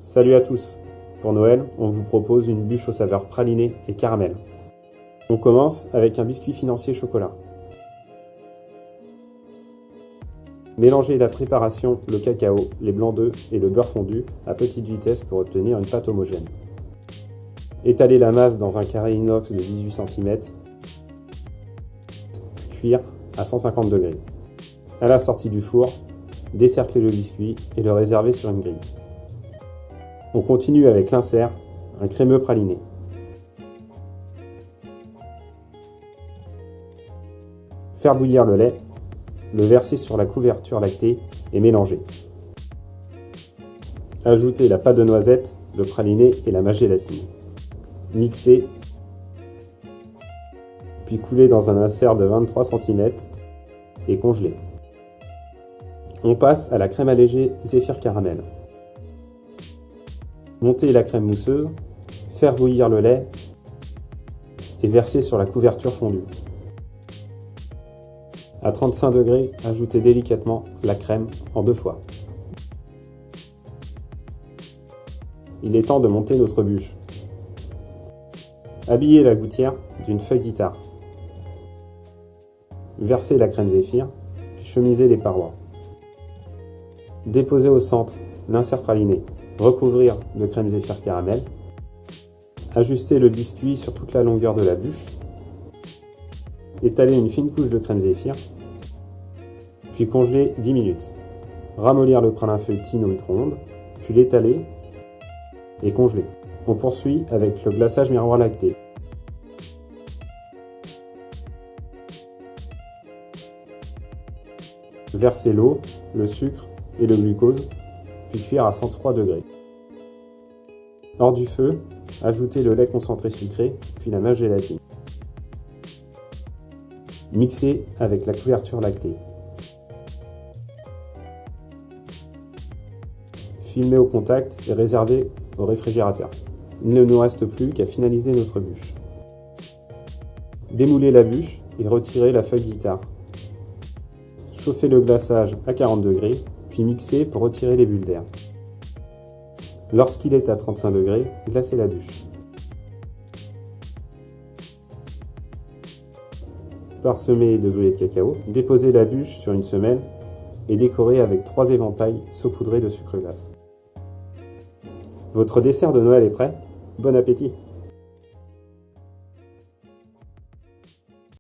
Salut à tous! Pour Noël, on vous propose une bûche aux saveurs pralinées et caramel. On commence avec un biscuit financier chocolat. Mélangez la préparation, le cacao, les blancs d'œufs et le beurre fondu à petite vitesse pour obtenir une pâte homogène. Étalez la masse dans un carré inox de 18 cm. Cuire à 150 degrés. À la sortie du four, décerclez le biscuit et le réservez sur une grille. On continue avec l'insert, un crémeux praliné. Faire bouillir le lait, le verser sur la couverture lactée et mélanger. Ajouter la pâte de noisette, le praliné et la mâche gélatine. Mixer, puis couler dans un insert de 23 cm et congeler. On passe à la crème allégée Zéphyr Caramel. Monter la crème mousseuse, faire bouillir le lait et verser sur la couverture fondue. À 35 degrés, ajoutez délicatement la crème en 2 fois. Il est temps de monter notre bûche. Habillez la gouttière d'une feuille guitare. Versez la crème Zéphyr, puis chemisez les parois. Déposez au centre l'insert praliné. Recouvrir de crème Zéphyr Caramel. Ajustez le biscuit sur toute la longueur de la bûche. Étaler une fine couche de crème Zéphyr, puis congeler 10 minutes. Ramollir le pralin feuilletine au micro-ondes, puis l'étaler et congeler. On poursuit avec le glaçage miroir lacté. Versez l'eau, le sucre et le glucose, puis cuire à 103 degrés. Hors du feu, ajoutez le lait concentré sucré, puis la mâche gélatine. Mixez avec la couverture lactée. Filmez au contact et réservez au réfrigérateur. Il ne nous reste plus qu'à finaliser notre bûche. Démoulez la bûche et retirez la feuille guitare. Chauffez le glaçage à 40 degrés, puis mixez pour retirer les bulles d'air. Lorsqu'il est à 35 degrés, glacez la bûche. Parsemez de gruyère de cacao, déposez la bûche sur une semelle et décorez avec 3 éventails saupoudrés de sucre glace. Votre dessert de Noël est prêt? Bon appétit!